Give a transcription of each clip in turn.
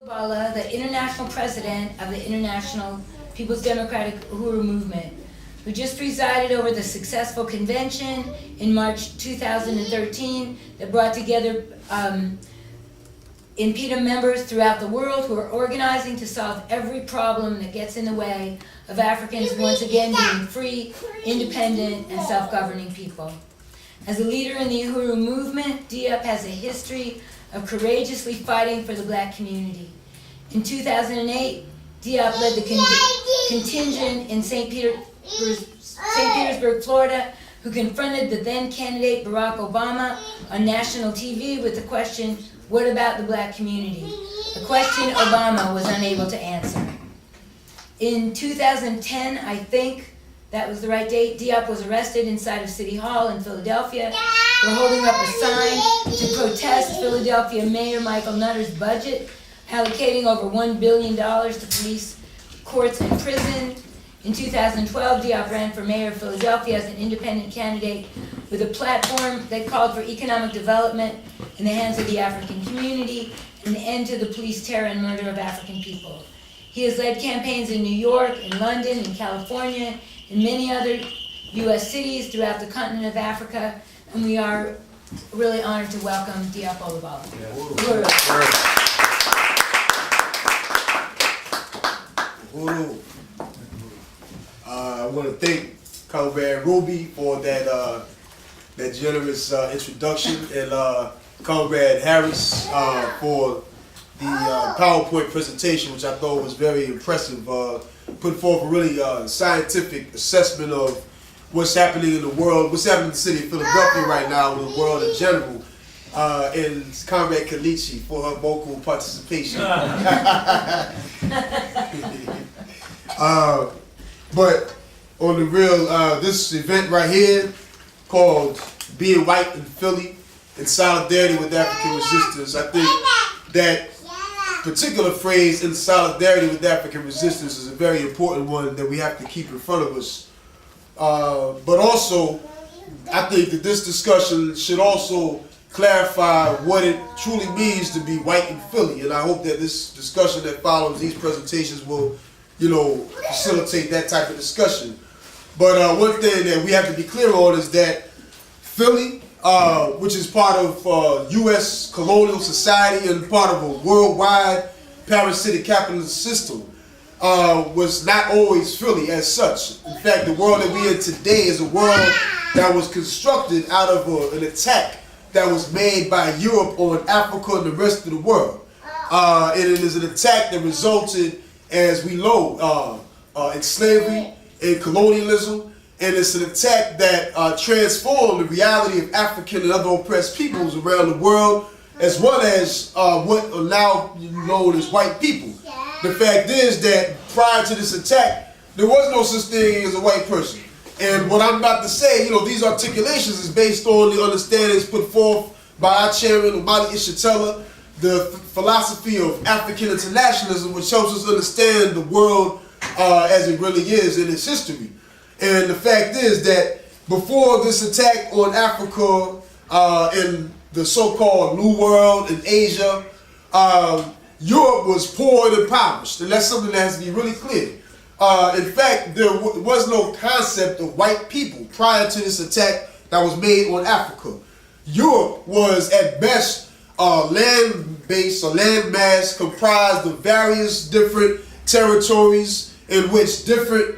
Olugbala, the international president of the International People's Democratic Uhuru Movement, who just presided over the successful convention in March 2013 that brought together INPEDA members throughout the world who are organizing to solve every problem that gets in the way of Africans once again being free, independent, and self-governing people. As a leader in the Uhuru movement, Diop has a history of courageously fighting for the black community. In 2008, Diop led the contingent in St. Petersburg, Florida, who confronted the then candidate Barack Obama on national TV with the question, "What about the black community?" A question Obama was unable to answer. In 2010, I think that was the right date, Diop was arrested inside of City Hall in Philadelphia for holding up a sign to protest Philadelphia Mayor Michael Nutter's budget, allocating over $1 billion to police, courts, and prison. In 2012, Diop ran for mayor of Philadelphia as an independent candidate with a platform that called for economic development in the hands of the African community and an end to the police terror and murder of African people. He has led campaigns in New York, in London, in California, in many other U.S. cities throughout the continent of Africa, and we are really honored to welcome Diop Olugbala. I want to thank Comrade Ruby for that generous introduction, and Comrade Harris for the PowerPoint presentation, which I thought was very impressive. Put forth a really scientific assessment of what's happening in the world, what's happening in the city of Philadelphia right now, in the world in general, and Comrade Kalichi for her vocal participation. But on the real, this event right here, called Being White in Philly, in solidarity with African resistance, I think that particular phrase, in solidarity with African resistance, is a very important one that we have to keep in front of us. But also, I think that this discussion should also clarify what it truly means to be white in Philly, and I hope that this discussion that follows these presentations will, facilitate that type of discussion. But one thing that we have to be clear on is that Philly, which is part of U.S. colonial society and part of a worldwide parasitic capitalist system, was not always Philly as such. In fact, the world that we're in today is a world that was constructed out of an attack that was made by Europe on Africa and the rest of the world. And it is an attack that resulted, as we know, in slavery and colonialism, and it's an attack that transformed the reality of African and other oppressed peoples around the world, as well as what are now known as white people. The fact is that prior to this attack, there was no such thing as a white person. And what I'm about to say, these articulations is based on the understandings put forth by our chairman, Omali Ishitella, the philosophy of African internationalism, which helps us understand the world as it really is in its history. And the fact is that before this attack on Africa in the so-called New World in Asia, Europe was poor and impoverished, and that's something that has to be really clear. In fact, there was no concept of white people prior to this attack that was made on Africa. Europe was at best land-based or landmass comprised of various different territories in which different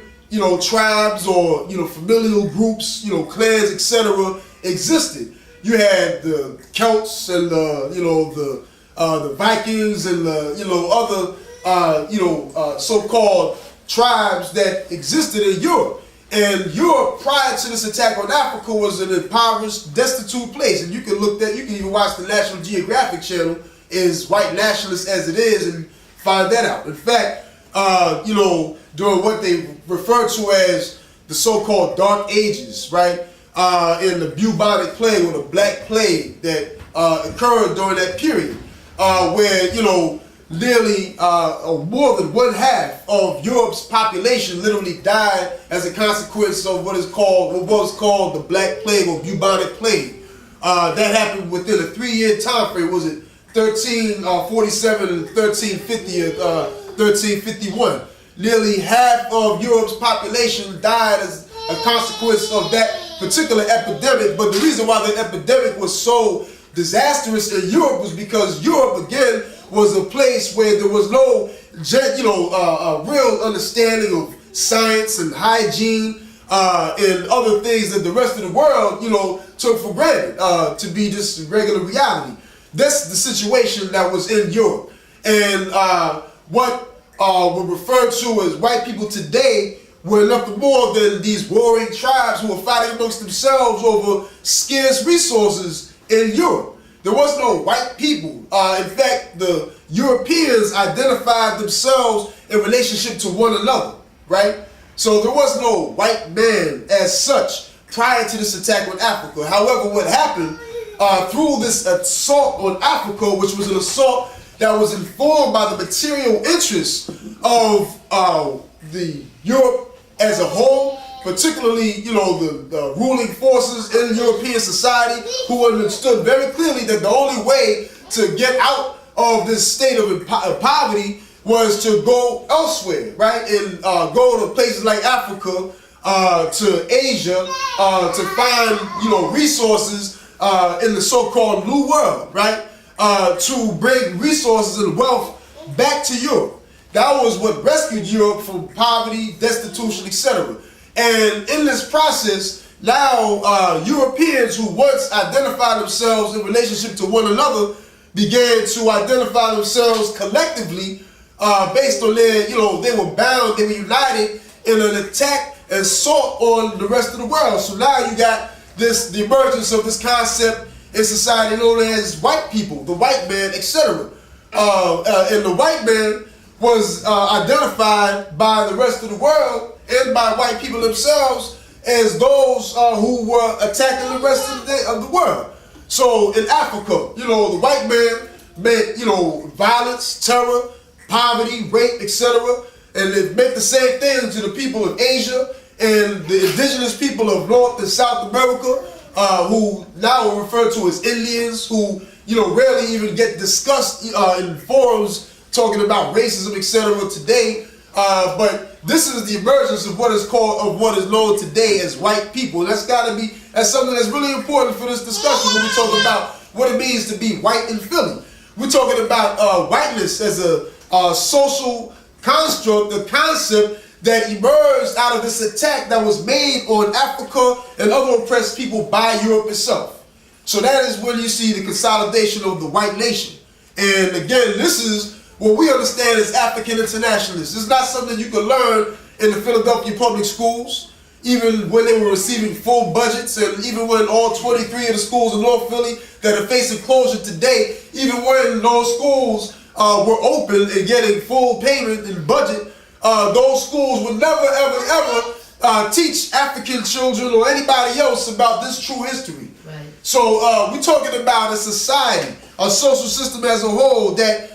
tribes or familial groups, clans, etc. existed. You had the Celts and the Vikings and the other so-called tribes that existed in Europe. And Europe, prior to this attack on Africa, was an impoverished, destitute place. And you can even watch the National Geographic channel, as white nationalist as it is, and find that out. In fact, during what they refer to as the so-called Dark Ages, right? In the bubonic plague or the Black Plague that occurred during that period, where nearly more than one half of Europe's population literally died as a consequence of what was called the Black Plague or bubonic plague. That happened within a 3-year time frame. Was it 1347 and 1351. Nearly half of Europe's population died as a consequence of that particular epidemic. But the reason why the epidemic was so disastrous in Europe was because Europe, again, was a place where there was no, real understanding of science and hygiene and other things that the rest of the world, took for granted to be just regular reality. That's the situation that was in Europe. And what were referred to as white people today were nothing more than these warring tribes who were fighting amongst themselves over scarce resources in Europe. There was no white people. In fact, the Europeans identified themselves in relationship to one another, right? So there was no white man as such prior to this attack on Africa. However, what happened through this assault on Africa, which was an assault that was informed by the material interests of the Europe as a whole, particularly, the ruling forces in European society, who understood very clearly that the only way to get out of this state of poverty was to go elsewhere, right? And go to places like Africa, to Asia, to find, resources in the so-called New World, right? To bring resources and wealth back to Europe. That was what rescued Europe from poverty, destitution, etc. And in this process, now Europeans who once identified themselves in relationship to one another began to identify themselves collectively based on their, they were bound, they were united in an attack and assault on the rest of the world. So now you got the emergence of this concept in society known as white people, the white man, etc. And the white man was identified by the rest of the world and by white people themselves as those who were attacking the rest of the world. So in Africa, the white man meant, violence, terror, poverty, rape, etc. And it meant the same thing to the people of Asia and the indigenous people of North and South America, who now are referred to as Indians, who, rarely even get discussed in forums talking about racism, etc. today. But this is the emergence of what is known today as white people. That's something that's really important for this discussion when we talk about what it means to be white in Philly. We're talking about whiteness as a social construct, a concept that emerged out of this attack that was made on Africa and other oppressed people by Europe itself. So that is when you see the consolidation of the white nation. And again, this is what we understand as African internationalists. It's not something you can learn in the Philadelphia public schools, even when they were receiving full budgets, and even when all 23 of the schools in North Philly that are facing closure today, even when those schools were open and getting full payment and budget, those schools would never, ever, ever teach African children or anybody else about this true history. Right. So we're talking about a society, a social system as a whole that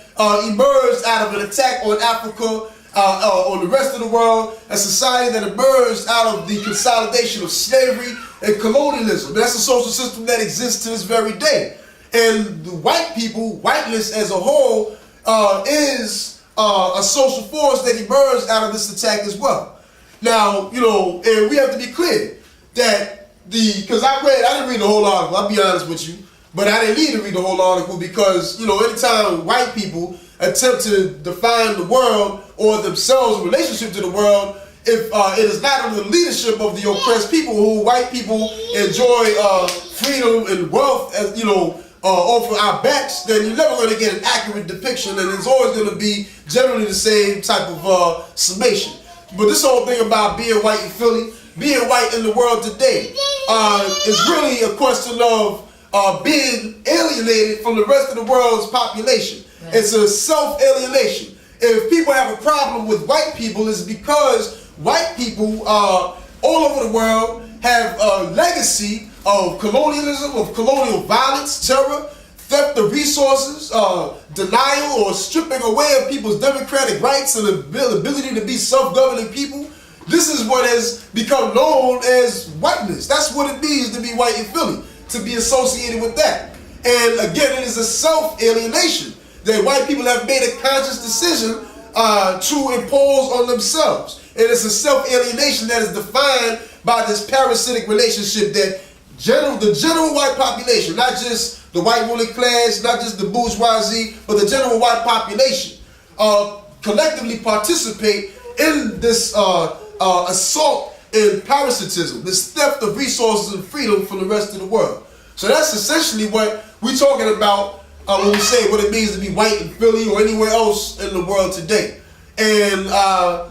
emerged out of an attack on Africa, on the rest of the world, a society that emerged out of the consolidation of slavery and colonialism. That's a social system that exists to this very day. And the white people, whiteness as a whole, is a social force that emerged out of this attack as well. Now, and we have to be clear that because I didn't read the whole article, I'll be honest with you, but I didn't need to read the whole article because, anytime white people attempt to define the world or themselves in relationship to the world, if it is not under the leadership of the oppressed people, who white people enjoy freedom and wealth, as over our backs, then you're never going to get an accurate depiction, and it's always going to be generally the same type of summation. But this whole thing about being white in Philly, being white in the world today, is really a question of being alienated from the rest of the world's population. Right. It's a self-alienation. If people have a problem with white people, it's because white people all over the world have a legacy of colonialism, of colonial violence, terror, theft of resources, denial or stripping away of people's democratic rights and ability to be self-governing people. This is what has become known as whiteness. That's what it means to be white in Philly, to be associated with that. And again, it is a self-alienation that white people have made a conscious decision to impose on themselves. And it's a self-alienation that is defined by this parasitic relationship that the general white population, not just the white ruling class, not just the bourgeoisie, but the general white population, collectively participate in this assault and parasitism, this theft of resources and freedom from the rest of the world. So that's essentially what we're talking about when we say what it means to be white in Philly or anywhere else in the world today. And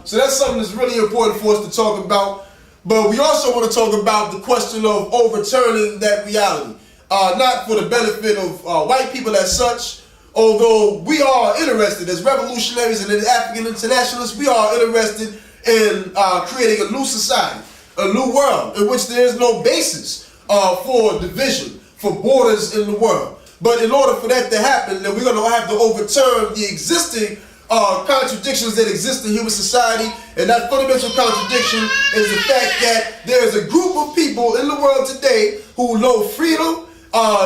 so that's something that's really important for us to talk about. But we also want to talk about the question of overturning that reality. Not for the benefit of white people as such, although we are interested as revolutionaries and as African internationalists, we are interested in creating a new society, a new world in which there is no basis for division, for borders in the world. But in order for that to happen, then we're going to have to overturn the existing contradictions that exist in human society, and that fundamental contradiction is the fact that there is a group of people in the world today who know freedom,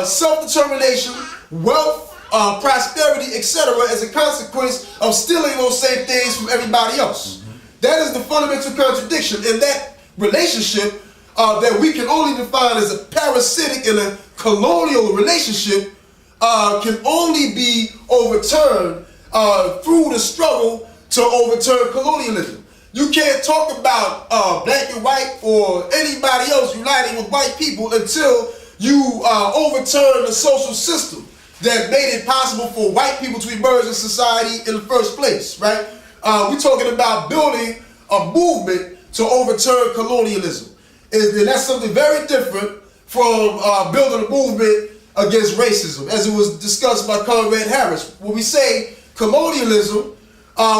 self-determination, wealth, prosperity, etc. as a consequence of stealing those same things from everybody else. That is the fundamental contradiction, and that relationship that we can only define as a parasitic and a colonial relationship can only be overturned through the struggle to overturn colonialism. You can't talk about black and white or anybody else uniting with white people until you overturn the social system that made it possible for white people to emerge in society in the first place, right? We're talking about building a movement to overturn colonialism. And that's something very different from building a movement against racism, as it was discussed by Comrade Harris. When we say colonialism,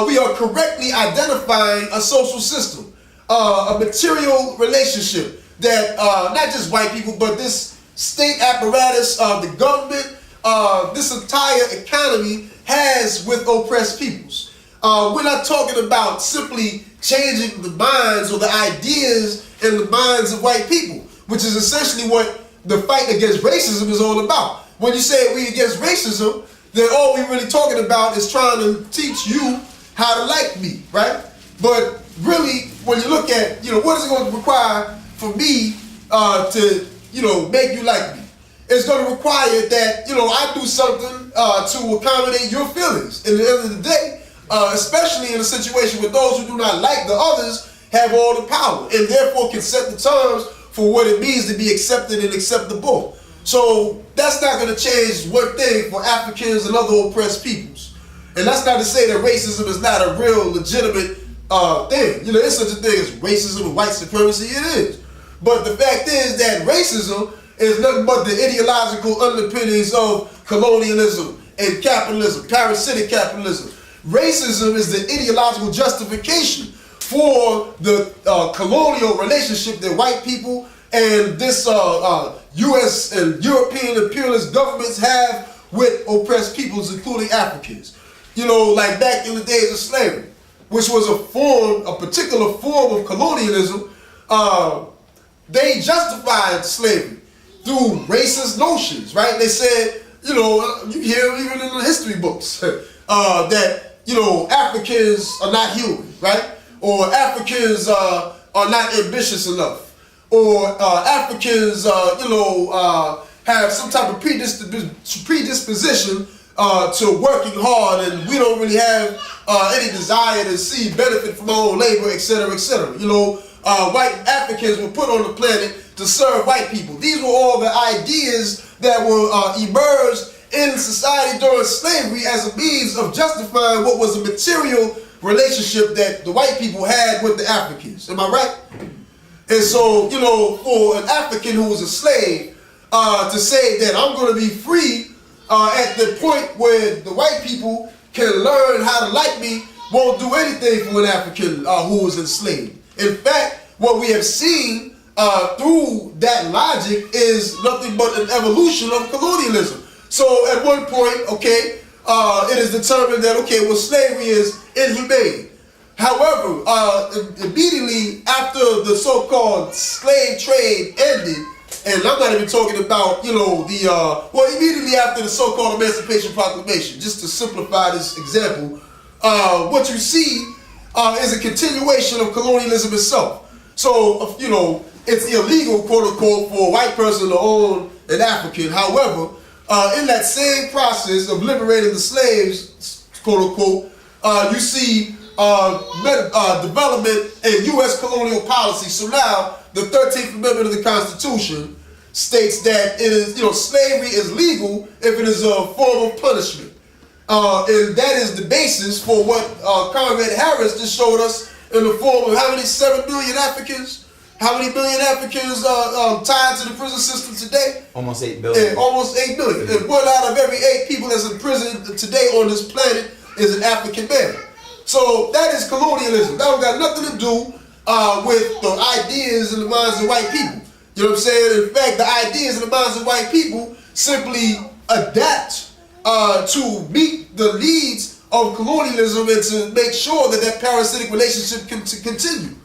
we are correctly identifying a social system, a material relationship that not just white people, but this state apparatus, the government, this entire economy has with oppressed peoples. We're not talking about simply changing the minds or the ideas in the minds of white people, which is essentially what the fight against racism is all about. When you say we against racism, then all we're really talking about is trying to teach you how to like me, right? But really, when you look at, what is it going to require for me to, make you like me? It's going to require that, I do something to accommodate your feelings. And at the end of the day, especially in a situation where those who do not like the others have all the power and therefore can set the terms for what it means to be accepted and acceptable. So that's not going to change one thing for Africans and other oppressed peoples. And that's not to say that racism is not a real legitimate thing. There's such a thing as racism and white supremacy. It is. But the fact is that racism is nothing but the ideological underpinnings of colonialism and capitalism, parasitic capitalism. Racism is the ideological justification for the colonial relationship that white people and this U.S. and European imperialist governments have with oppressed peoples, including Africans. Like back in the days of slavery, which was a particular form of colonialism, they justified slavery through racist notions, right? They said, you hear even in the history books that, Africans are not human, right? Or Africans are not ambitious enough. Or Africans, have some type of predisposition to working hard, and we don't really have any desire to see benefit from our own labor, etc., etc. White Africans were put on the planet to serve white people. These were all the ideas that were emerged in society during slavery as a means of justifying what was a material relationship that the white people had with the Africans. Am I right? And so, for an African who was a slave to say that I'm going to be free at the point where the white people can learn how to like me won't do anything for an African who was enslaved. In fact, what we have seen through that logic is nothing but an evolution of colonialism. So at one point, it is determined that, slavery is inhumane. However, immediately after the so-called slave trade ended, And I'm not even talking about, immediately after the so-called Emancipation Proclamation, just to simplify this example, what you see is a continuation of colonialism itself. So, it's illegal, quote unquote, for a white person to own an African. However, in that same process of liberating the slaves, quote unquote, you see development in U.S. colonial policy. So now, the 13th Amendment of the Constitution states that it is, slavery is legal if it is a form of punishment. And that is the basis for what Comrade Harris just showed us in the form of how many 7 million Africans? How many million Africans tied to the prison system today? Almost 8 billion. Almost 8 million. And 1 out of every 8 people that's in prison today on this planet is an African man. So that is colonialism. That don't got nothing to do with the ideas in the minds of white people. You know what I'm saying? In fact, the ideas in the minds of white people simply adapt to meet the needs of colonialism and to make sure that that parasitic relationship can continue.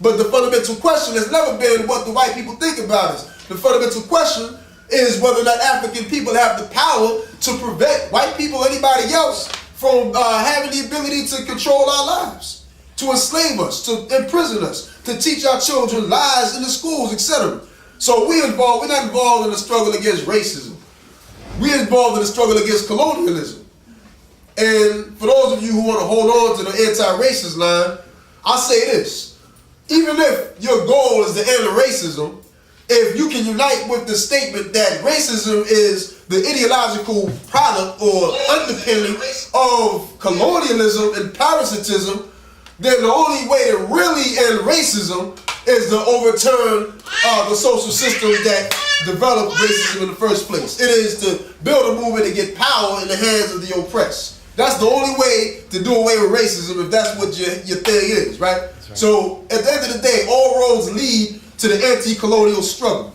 But the fundamental question has never been what the white people think about us. The fundamental question is whether or not African people have the power to prevent white people or anybody else from having the ability to control our lives, to enslave us, to imprison us, to teach our children lies in the schools, etc. So we're not involved in the struggle against racism. We're involved in the struggle against colonialism. And for those of you who want to hold on to the anti-racist line, I'll say this. Even if your goal is to end racism, if you can unite with the statement that racism is the ideological product or underpinning of colonialism and parasitism, then the only way to really end racism is to overturn the social system that developed racism in the first place. It is to build a movement to get power in the hands of the oppressed. That's the only way to do away with racism if that's what your thing is, right? Right. So at the end of the day, all roads lead to the anti-colonial struggle.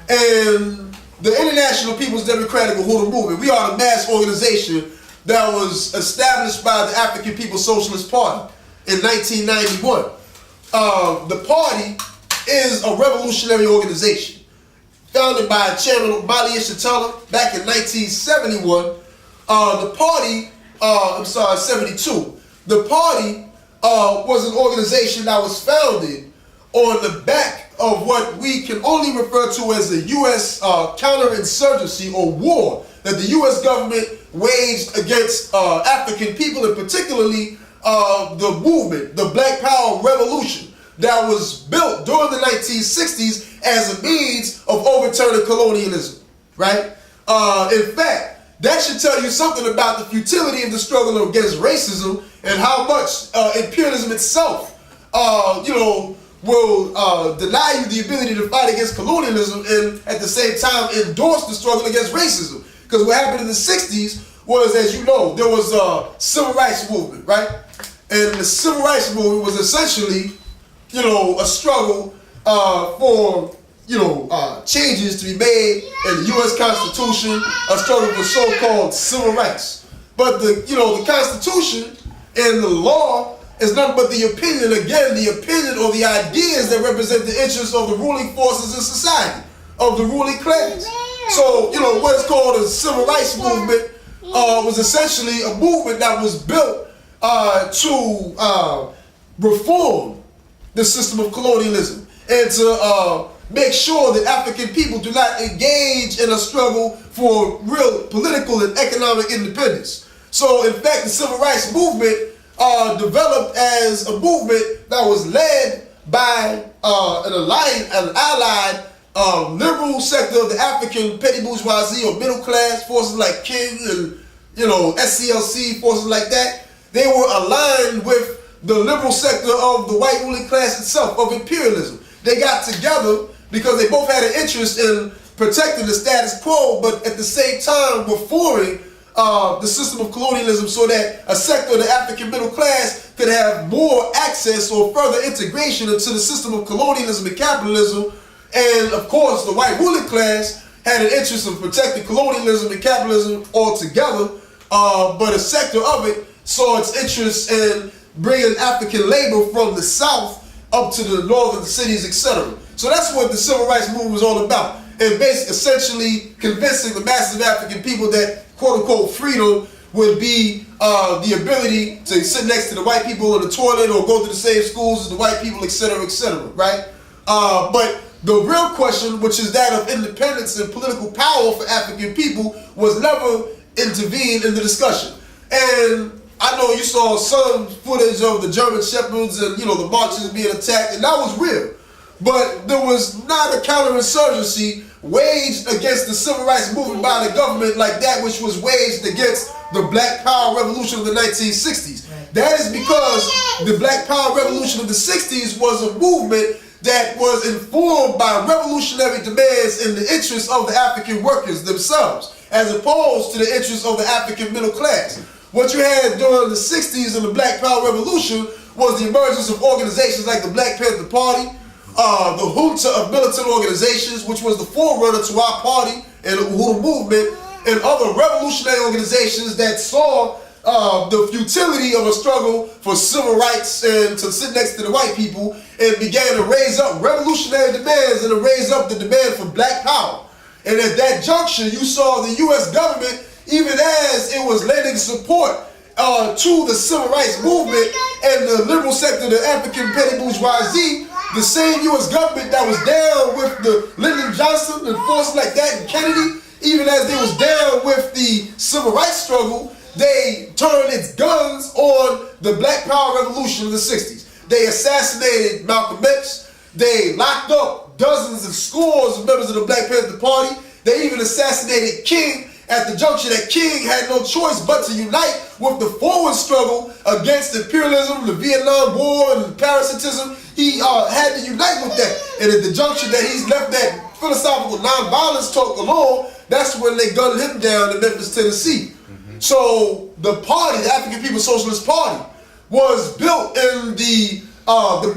And the International People's Democratic Uhuru Movement, we are a mass organization that was established by the African People's Socialist Party in 1991. The party is a revolutionary organization founded by Chairman Olugbala back in 1971. The party, 72. The party was an organization that was founded on the back of what we can only refer to as the U.S. counterinsurgency or war that the U.S. government waged against African people, and particularly the movement, the Black Power Revolution, that was built during the 1960s as a means of overturning colonialism, right? In fact, that should tell you something about the futility of the struggle against racism and how much imperialism itself, will deny you the ability to fight against colonialism and at the same time endorse the struggle against racism. Because what happened in the 60s was, as you know, there was a civil rights movement, right? And the civil rights movement was essentially, a struggle for changes to be made in the U.S. Constitution, a struggle for so-called civil rights. But the Constitution and the law is nothing but the opinion or the ideas that represent the interests of the ruling forces in society, of the ruling class. So, what is called a civil rights movement was essentially a movement that was built to reform the system of colonialism and to make sure that African people do not engage in a struggle for real political and economic independence. So, in fact, the civil rights movement developed as a movement that was led by an allied liberal sector of the African petty bourgeoisie or middle class, forces like King and SCLC, forces like that. They were aligned with the liberal sector of the white ruling class itself, of imperialism. They got together because they both had an interest in protecting the status quo, but at the same time reforming the system of colonialism so that a sector of the African middle class could have more access or further integration into the system of colonialism and capitalism. And of course, the white ruling class had an interest in protecting colonialism and capitalism altogether, but a sector of it saw its interest in bringing African labor from the South up to the northern cities, etc. So that's what the civil rights movement was all about. and essentially convincing the masses of African people that quote-unquote freedom would be the ability to sit next to the white people in the toilet or go to the same schools as the white people, etc., right? But the real question, which is that of independence and political power for African people, was never intervened in the discussion. And I know you saw some footage of the German shepherds and, the marches being attacked, and that was real. But there was not a counterinsurgency waged against the civil rights movement by the government like that which was waged against the Black Power Revolution of the 1960s. That is because the Black Power Revolution of the 60s was a movement that was informed by revolutionary demands in the interests of the African workers themselves, as opposed to the interests of the African middle class. What you had during the 60s and the Black Power Revolution was the emergence of organizations like the Black Panther Party, the junta of militant organizations, which was the forerunner to our party and the Uhuru movement, and other revolutionary organizations that saw the futility of a struggle for civil rights and to sit next to the white people, and began to raise up revolutionary demands and to raise up the demand for black power. And at that juncture, you saw the U.S. government, even as it was lending support to the civil rights movement and the liberal sector, the African petty bourgeoisie, the same U.S. government that was down with the Lyndon Johnson and forces like that and Kennedy, even as they was down with the civil rights struggle, they turned its guns on the Black Power Revolution of the 60s. They assassinated Malcolm X. They locked up dozens and scores of members of the Black Panther Party. They even assassinated King at the juncture that King had no choice but to unite with the forward struggle against imperialism, the Vietnam War, and parasitism. He had to unite with that. And at the juncture that he's left that philosophical nonviolence talk alone, that's when they gunned him down in Memphis, Tennessee. So the party, the African People's Socialist Party, was built in the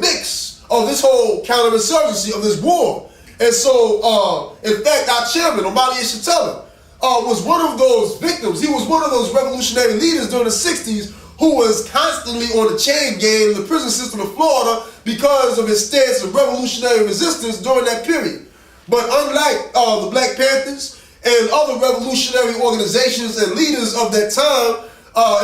mix of this whole counterinsurgency of this war. And so, in fact, our chairman, Omali Shatella, was one of those victims. He was one of those revolutionary leaders during the 60s who was constantly on the chain gang in the prison system of Florida because of his stance of revolutionary resistance during that period. But unlike the Black Panthers and other revolutionary organizations and leaders of that time,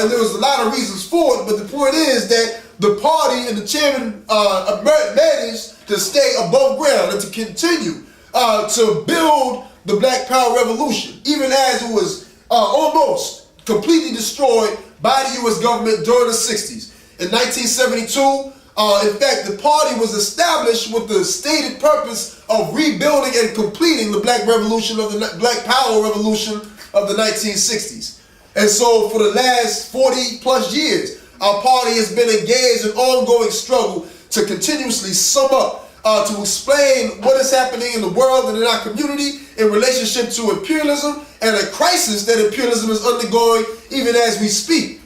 and there was a lot of reasons for it, but the point is that the party and the chairman managed to stay above ground and to continue to build the Black Power Revolution, even as it was almost completely destroyed by the U.S. government during the 60s. In 1972, in fact, the party was established with the stated purpose of rebuilding and completing the Black Revolution of the Black Power Revolution of the 1960s. And so for the last 40 plus years, our party has been engaged in ongoing struggle to continuously sum up, to explain what is happening in the world and in our community in relationship to imperialism and a crisis that imperialism is undergoing even as we speak.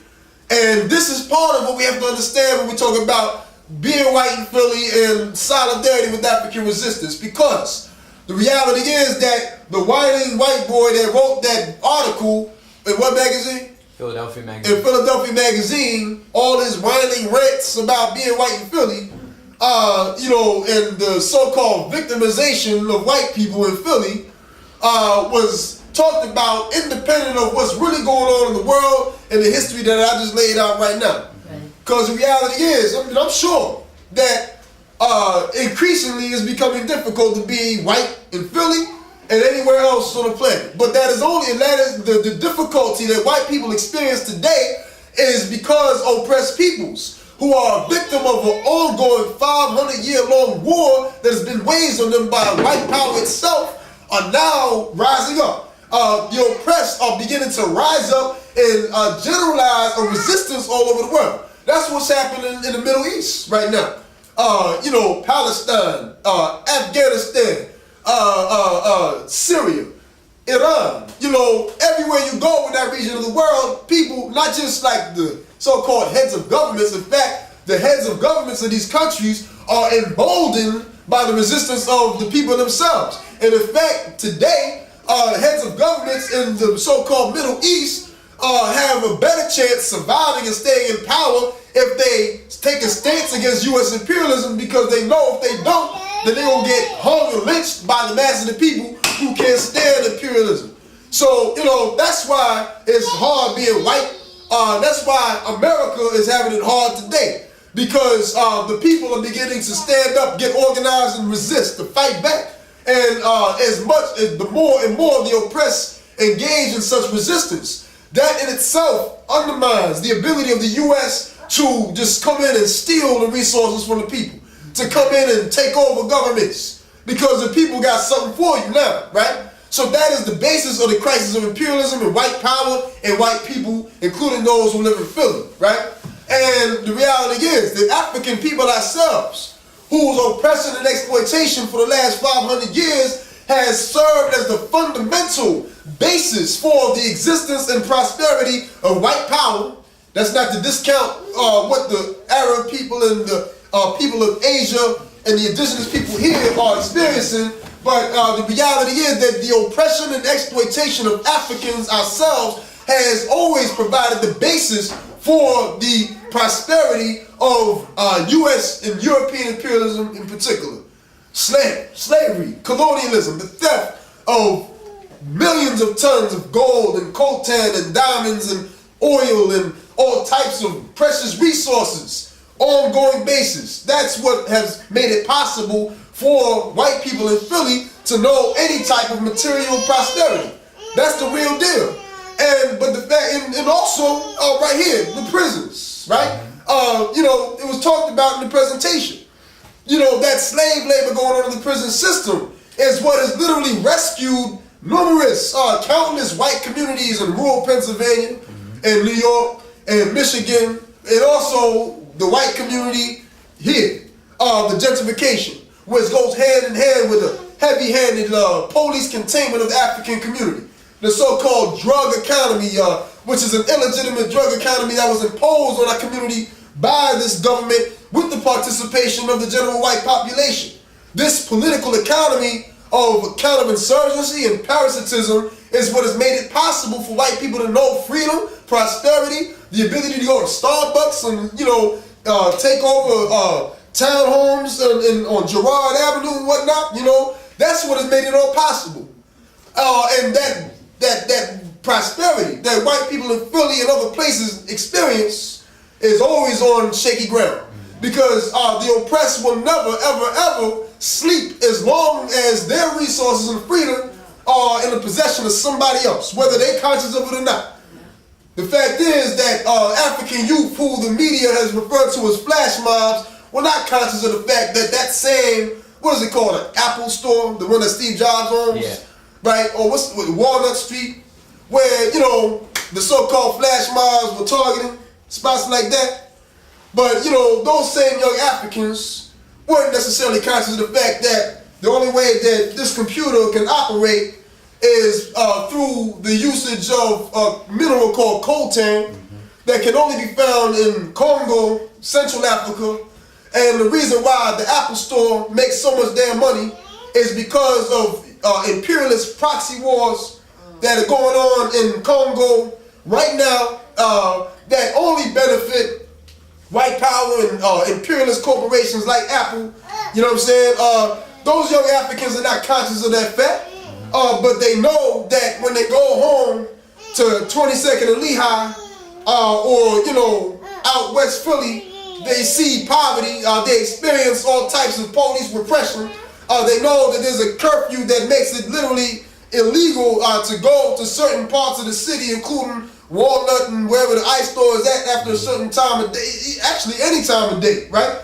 And this is part of what we have to understand when we talk about being white in Philly and solidarity with African resistance, because the reality is that the whining white boy that wrote that article in what magazine? Philadelphia Magazine. In Philadelphia Magazine, all his whining rants about being white in Philly, and the so-called victimization of white people in Philly was talked about independent of what's really going on in the world and the history that I just laid out right now. Because the reality is, I'm sure that increasingly it's becoming difficult to be white in Philly and anywhere else on the planet. But that is the difficulty that white people experience today is because oppressed peoples who are a victim of an ongoing 500-year-long war that has been waged on them by white power itself are now rising up. The oppressed are beginning to rise up and generalize a resistance all over the world. That's what's happening in the Middle East right now. Palestine, Afghanistan, Syria, Iran. Everywhere you go in that region of the world, people, not just like the so-called heads of governments, in fact, the heads of governments of these countries are emboldened by the resistance of the people themselves. And in fact, today, heads of governments in the so-called Middle East have a better chance surviving and staying in power if they take a stance against U.S. imperialism, because they know if they don't, then they're going to get hung and lynched by the mass of the people who can't stand imperialism. So, you know, that's why it's hard being white. That's why America is having it hard today. Because the people are beginning to stand up, get organized, and resist, to fight back. And the more and more the oppressed engage in such resistance, that in itself undermines the ability of the U.S. to just come in and steal the resources from the people, to come in and take over governments, because the people got something for you now, right? So that is the basis of the crisis of imperialism and white power and white people, including those who live in Philly, right? And the reality is that African people ourselves, whose oppression and exploitation for the last 500 years has served as the fundamental basis for the existence and prosperity of white power. That's not to discount what the Arab people and the people of Asia and the indigenous people here are experiencing, but the reality is that the oppression and exploitation of Africans ourselves has always provided the basis for the prosperity of U.S. and European imperialism in particular. Slavery, colonialism, the theft of millions of tons of gold and coltan and diamonds and oil and all types of precious resources, ongoing basis. That's what has made it possible for white people in Philly to know any type of material prosperity. That's the real deal. But the fact, and also right here, the prisons, right? You know, it was talked about in the presentation. You know, that slave labor going on in the prison system is what has literally rescued numerous, countless white communities in rural Pennsylvania and New York and Michigan, and also the white community here, the gentrification, which goes hand in hand with a heavy-handed police containment of the African community. The so-called drug economy, which is an illegitimate drug economy that was imposed on our community by this government with the participation of the general white population. This political economy of counterinsurgency and parasitism is what has made it possible for white people to know freedom, prosperity, the ability to go to Starbucks and, you know, take over townhomes on Girard Avenue and whatnot. You know, that's what has made it all possible. And that prosperity that white people in Philly and other places experience is always on shaky ground, because the oppressed will never, ever, ever sleep as long as their resources and freedom are in the possession of somebody else, whether they're conscious of it or not. The fact is that African youth, who the media has referred to as flash mobs, were not conscious of the fact that that same, what is it called, an Apple store, the one that Steve Jobs owns, right? Or what's Walnut Street, where, you know, the so-called flash mobs were targeting spots like that. But, you know, those same young Africans weren't necessarily conscious of the fact that the only way that this computer can operate is through the usage of a mineral called coltan that can only be found in Congo, Central Africa. And the reason why the Apple Store makes so much damn money is because of imperialist proxy wars that are going on in Congo right now that only benefit white power and imperialist corporations like Apple. You know what I'm saying? Those young Africans are not conscious of that fact, but they know that when they go home to 22nd and Lehigh, or, you know, out West Philly, they see poverty, they experience all types of police repression. They know that there's a curfew that makes it literally illegal to go to certain parts of the city, including Walnut and wherever the ice store is at after a certain time of day, actually any time of day, right?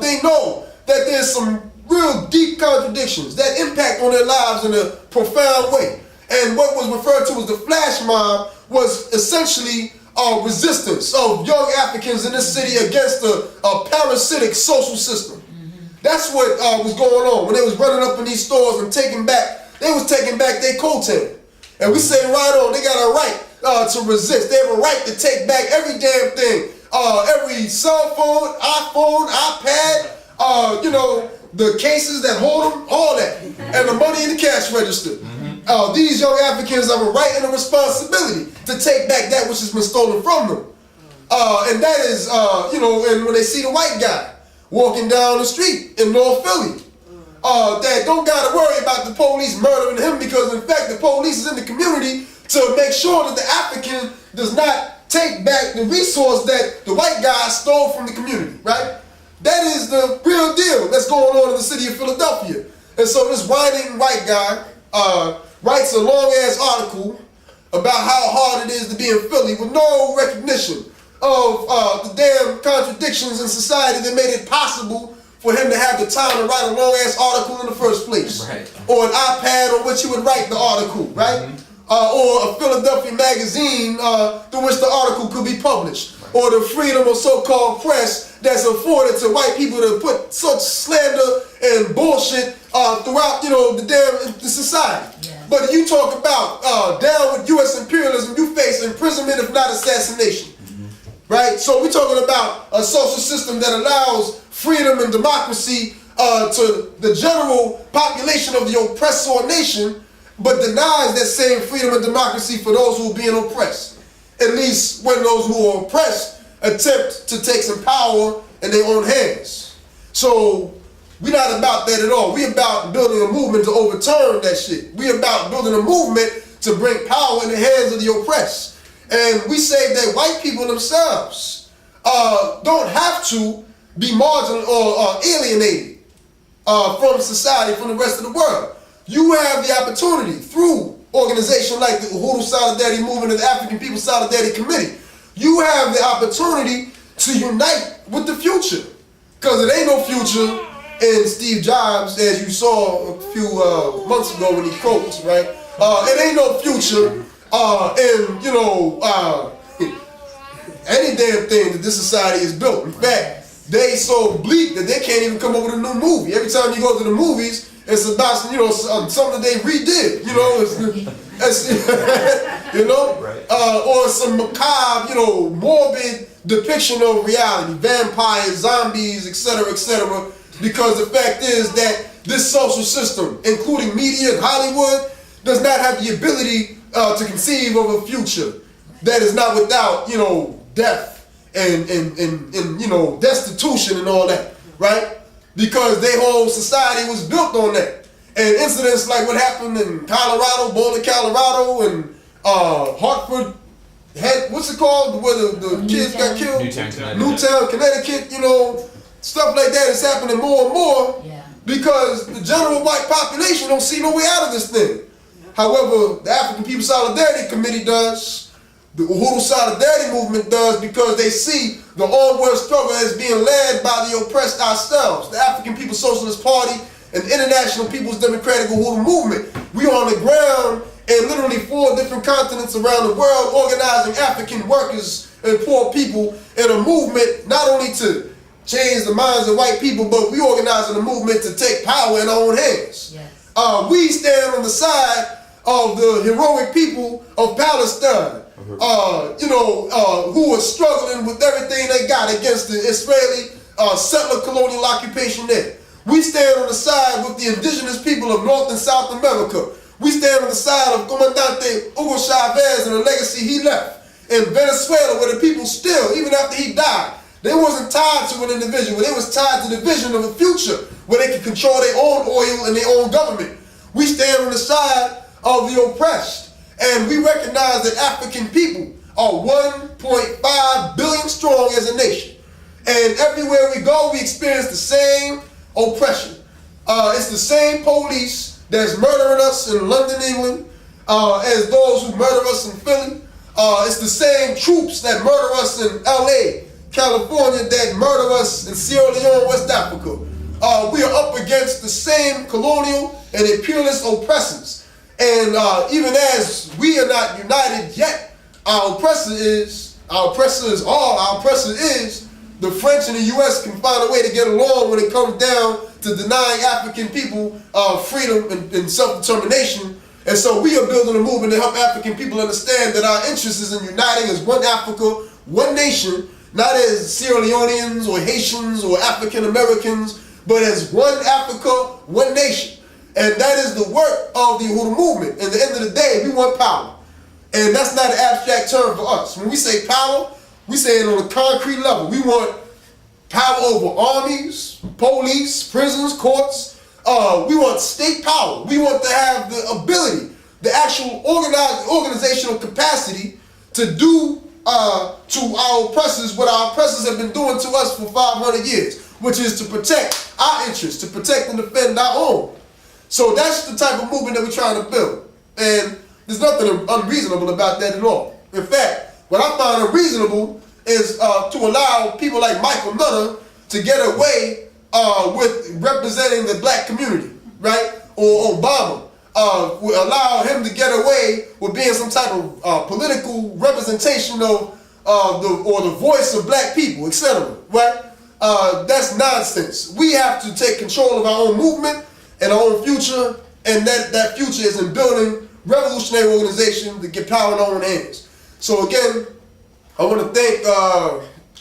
They know that there's some real deep contradictions that impact on their lives in a profound way. And what was referred to as the flash mob was essentially resistance of young Africans in this city against a parasitic social system. That's what was going on when they was running up in these stores and taking back their coltan. And we say right on, they got a right to resist. They have a right to take back every damn thing. Every cell phone, iPhone, iPad, you know, the cases that hold them, all that. And the money in the cash register. These young Africans have a right and a responsibility to take back that which has been stolen from them. And that is, you know, and when they see the white guy walking down the street in North Philly, that don't gotta worry about the police murdering him, because in fact the police is in the community to make sure that the African does not take back the resource that the white guy stole from the community, right? That is the real deal that's going on in the city of Philadelphia. And so this whining white guy writes a long-ass article about how hard it is to be in Philly with no recognition of the damn contradictions in society that made it possible for him to have the time to write a long-ass article in the first place. Right. Or an iPad on which he would write the article, right? Or a Philadelphia magazine through which the article could be published. Or the freedom of so-called press that's afforded to white people to put such slander and bullshit throughout, the society. Yeah. But you talk about down with U.S. imperialism, you face imprisonment if not assassination. Right? So we're talking about a social system that allows freedom and democracy to the general population of the oppressor nation, but denies that same freedom and democracy for those who are being oppressed. At least when those who are oppressed attempt to take some power in their own hands. So we're not about that at all. We're about building a movement to overturn that shit. We're about building a movement to bring power in the hands of the oppressed. And we say that white people themselves don't have to be marginal or alienated from society, from the rest of the world. You have the opportunity through organizations like the Uhuru Solidarity Movement and the African People's Solidarity Committee. You have the opportunity to unite with the future. Because it ain't no future in Steve Jobs, as you saw a few months ago when he croaked, right? It ain't no future in, any damn thing that this society is built. In fact, they so bleak that they can't even come up with a new movie. Every time you go to the movies, it's about something they redid. Right. Or some macabre, morbid depiction of reality, vampires, zombies, etc., because the fact is that this social system, including media and Hollywood, does not have the ability to conceive of a future that is not without, death and destitution and all that, right? Because their whole society was built on that. And incidents like what happened in Colorado, Boulder, Colorado, and Hartford, what's it called, where the kids got killed? Newtown, Connecticut, stuff like that is happening more and more because the general white population don't see no way out of this thing. However, the African People's Solidarity Committee does, the Uhuru Solidarity Movement does, because they see the onward struggle as being led by the oppressed ourselves. The African People's Socialist Party and the International People's Democratic Uhuru Movement. We are on the ground in literally 4 different continents around the world, organizing African workers and poor people in a movement not only to change the minds of white people, but we organizing a movement to take power in our own hands. Yes. We stand on the side of the heroic people of Palestine, who are struggling with everything they got against the Israeli settler colonial occupation there. We stand on the side with the indigenous people of North and South America. We stand on the side of Comandante Hugo Chavez and the legacy he left. In Venezuela, where the people still, even after he died, they wasn't tied to an individual. They was tied to the vision of a future where they could control their own oil and their own government. We stand on the side of the oppressed. And we recognize that African people are 1.5 billion strong as a nation. And everywhere we go, we experience the same oppression. It's the same police that's murdering us in London, England, as those who murder us in Philly. It's the same troops that murder us in LA, California, that murder us in Sierra Leone, West Africa. We are up against the same colonial and imperialist oppressors. And even as we are not united yet, our oppressor is the French and the U.S. can find a way to get along when it comes down to denying African people freedom and self-determination. And so we are building a movement to help African people understand that our interest is in uniting as one Africa, one nation, not as Sierra Leoneans or Haitians or African Americans, but as one Africa, one nation. And that is the work of the Uhuru movement. At the end of the day, we want power. And that's not an abstract term for us. When we say power, we say it on a concrete level. We want power over armies, police, prisons, courts, We want state power. We want to have the ability, the actual organizational capacity to do to our oppressors what our oppressors have been doing to us for 500 years, which is to protect our interests, to protect and defend our own. So that's the type of movement that we're trying to build. And there's nothing unreasonable about that at all. In fact, what I find unreasonable is to allow people like Michael Nutter to get away with representing the black community, right? Or Obama. Allow him to get away with being some type of political representation of the voice of black people, etc. Right? That's nonsense. We have to take control of our own movement and our own future, and that future is in building revolutionary organization to get power in our own hands. So again, I want to thank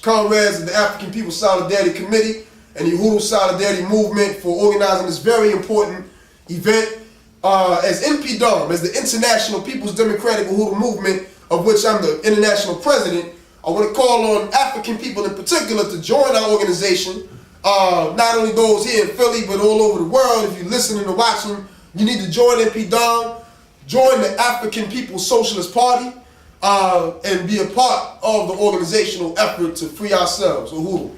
comrades of the African People's Solidarity Committee and the Uhuru Solidarity Movement for organizing this very important event. As NPDOM, as the International People's Democratic Uhuru Movement, of which I'm the international president, I want to call on African people in particular to join our organization. Not only those here in Philly, but all over the world. If you're listening or watching, you need to join NPDOM, join the African People's Socialist Party, and be a part of the organizational effort to free ourselves. Uhuru.